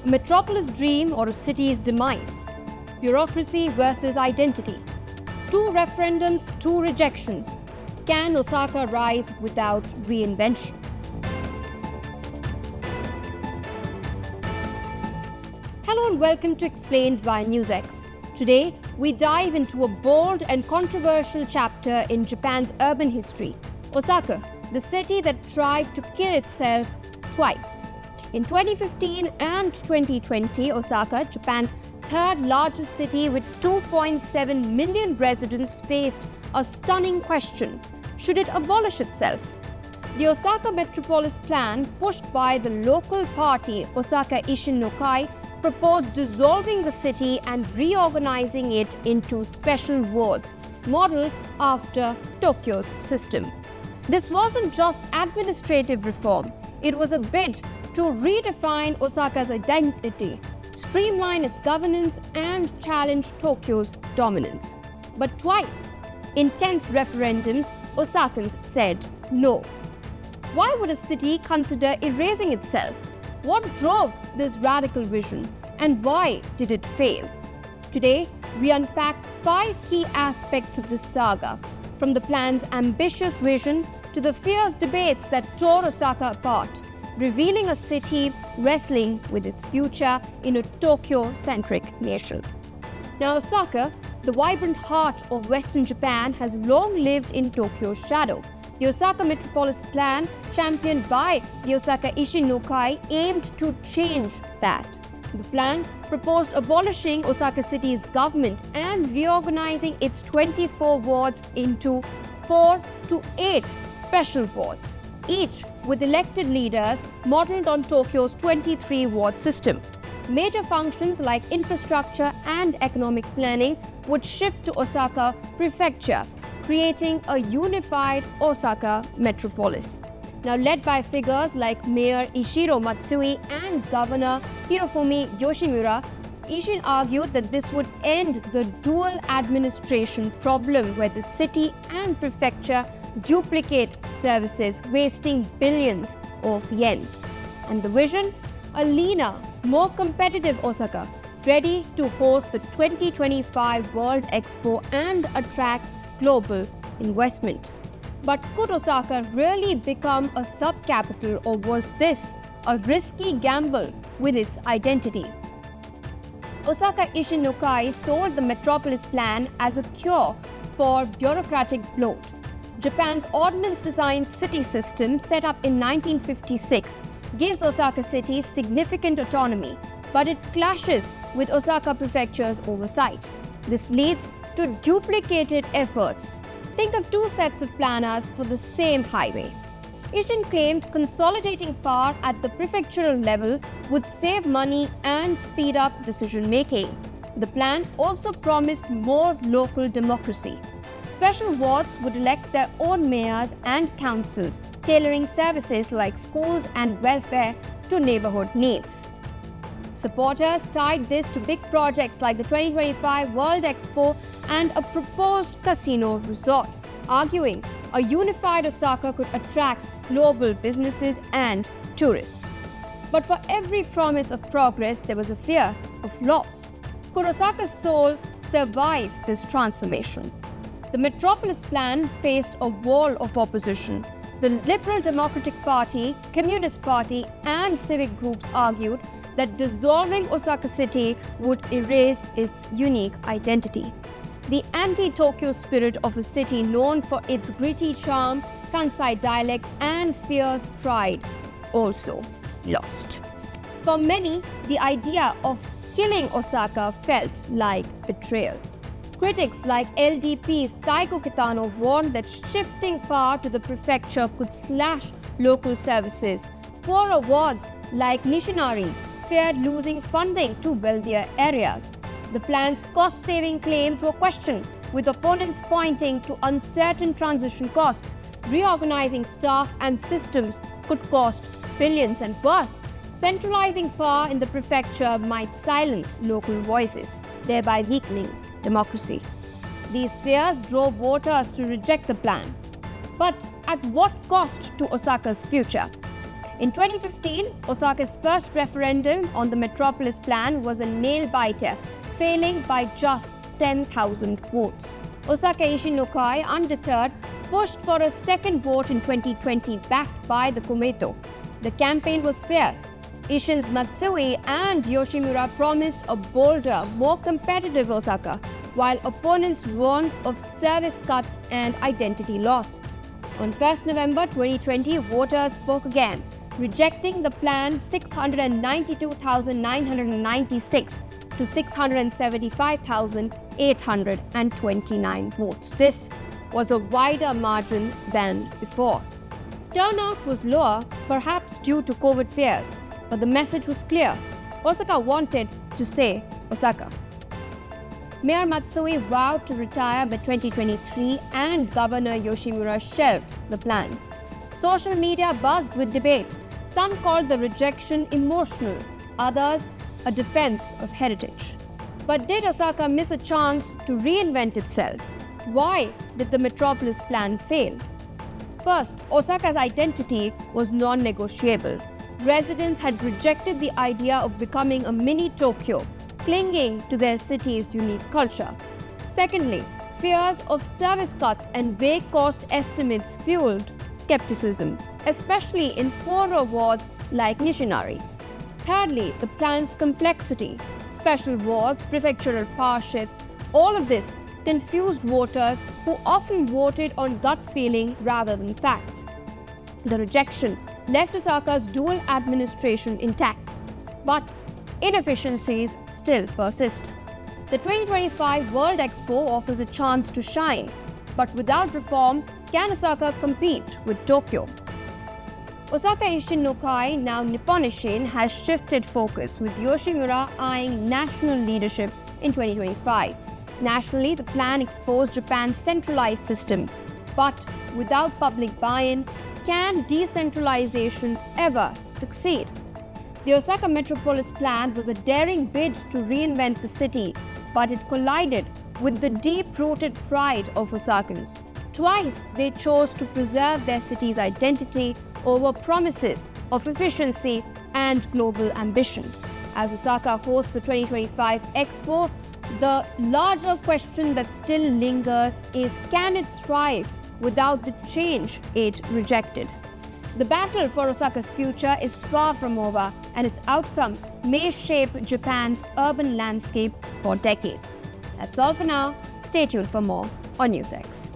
A metropolis dream or a city's demise? Bureaucracy versus identity. 2 referendums, 2 rejections. Can Osaka rise without reinvention? Hello and welcome to Explained by NewsX. Today, we dive into a bold and controversial chapter in Japan's urban history. Osaka, the city that tried to kill itself twice. In 2015 and 2020, Osaka, Japan's third largest city with 2.7 million residents, faced a stunning question: should it abolish itself? The Osaka Metropolis Plan, pushed by the local party Osaka Ishin proposed dissolving the city and reorganizing it into special wards, modeled after Tokyo's system. This wasn't just administrative reform, it was a bid to redefine Osaka's identity, streamline its governance, and challenge Tokyo's dominance. But twice, in tense referendums, Osakans said no. Why would a city consider erasing itself? What drove this radical vision, and why did it fail? Today, we unpack 5 key aspects of this saga, from the plan's ambitious vision to the fierce debates that tore Osaka apart, revealing a city wrestling with its future in a Tokyo-centric nation. Now, Osaka, the vibrant heart of Western Japan, has long lived in Tokyo's shadow. The Osaka Metropolis Plan, championed by the Osaka Ishin aimed to change that. The plan proposed abolishing Osaka City's government and reorganizing its 24 wards into 4 to 8 special wards, each with elected leaders modeled on Tokyo's 23-ward system. Major functions like infrastructure and economic planning would shift to Osaka Prefecture, creating a unified Osaka metropolis. Now, led by figures like Mayor Ishiro Matsui and Governor Hirofumi Yoshimura, Ishin argued that this would end the dual administration problem where the city and prefecture duplicate services, wasting billions of yen. And the vision? A leaner, more competitive Osaka, ready to host the 2025 World Expo and attract global investment. But could Osaka really become a sub-capital, or was this a risky gamble with its identity? Osaka Ishin sold the Metropolis Plan as a cure for bureaucratic bloat. Japan's ordnance-designed city system, set up in 1956, gives Osaka City significant autonomy, but it clashes with Osaka Prefecture's oversight. This leads to duplicated efforts. Think of 2 sets of planners for the same highway. Ishin claimed consolidating power at the prefectural level would save money and speed up decision-making. The plan also promised more local democracy. Special wards would elect their own mayors and councils, tailoring services like schools and welfare to neighborhood needs. Supporters tied this to big projects like the 2025 World Expo and a proposed casino resort, arguing a unified Osaka could attract global businesses and tourists. But for every promise of progress, there was a fear of loss. Could Osaka's soul survive this transformation? The Metropolis Plan faced a wall of opposition. The Liberal Democratic Party, Communist Party, and civic groups argued that dissolving Osaka City would erase its unique identity. The anti-Tokyo spirit of a city known for its gritty charm, Kansai dialect, and fierce pride also lost. For many, the idea of killing Osaka felt like betrayal. Critics like LDP's Taiko Kitano warned that shifting power to the prefecture could slash local services. Poorer wards like Nishinari feared losing funding to wealthier areas. The plan's cost-saving claims were questioned, with opponents pointing to uncertain transition costs. Reorganizing staff and systems could cost billions, and worse, centralizing power in the prefecture might silence local voices, thereby weakening democracy. These fears drove voters to reject the plan. But at what cost to Osaka's future? In 2015, Osaka's first referendum on the Metropolis Plan was a nail-biter, failing by just 10,000 votes. Osaka Ishin, undeterred, pushed for a second vote in 2020 backed by the Komeito. The campaign was fierce. Ishin's Matsui and Yoshimura promised a bolder, more competitive Osaka, while opponents warned of service cuts and identity loss. On 1st November 2020, voters spoke again, rejecting the plan 692,996 to 675,829 votes. This was a wider margin than before. Turnout was lower, perhaps due to COVID fears, but the message was clear. Osaka wanted to stay Osaka. Mayor Matsui vowed to retire by 2023 and Governor Yoshimura shelved the plan. Social media buzzed with debate. Some called the rejection emotional, others a defense of heritage. But did Osaka miss a chance to reinvent itself? Why did the Metropolis Plan fail? First, Osaka's identity was non-negotiable. Residents had rejected the idea of becoming a mini Tokyo, clinging to their city's unique culture. Secondly, fears of service cuts and vague cost estimates fueled skepticism, especially in poorer wards like Nishinari. Thirdly, the plan's complexity. Special wards, prefectural power shifts, all of this confused voters who often voted on gut feeling rather than facts. The rejection left Osaka's dual administration intact, but inefficiencies still persist. The 2025 World Expo offers a chance to shine, but without reform, can Osaka compete with Tokyo? Osaka Ishin, now Nippon Ishin, has shifted focus, with Yoshimura eyeing national leadership in 2025. Nationally, the plan exposed Japan's centralized system, but without public buy-in, can decentralization ever succeed? The Osaka Metropolis Plan was a daring bid to reinvent the city, but it collided with the deep-rooted pride of Osakans. Twice, they chose to preserve their city's identity over promises of efficiency and global ambition. As Osaka hosts the 2025 Expo, the larger question that still lingers is, can it thrive without the change it rejected? The battle for Osaka's future is far from over, and its outcome may shape Japan's urban landscape for decades. That's all for now. Stay tuned for more on NewsX.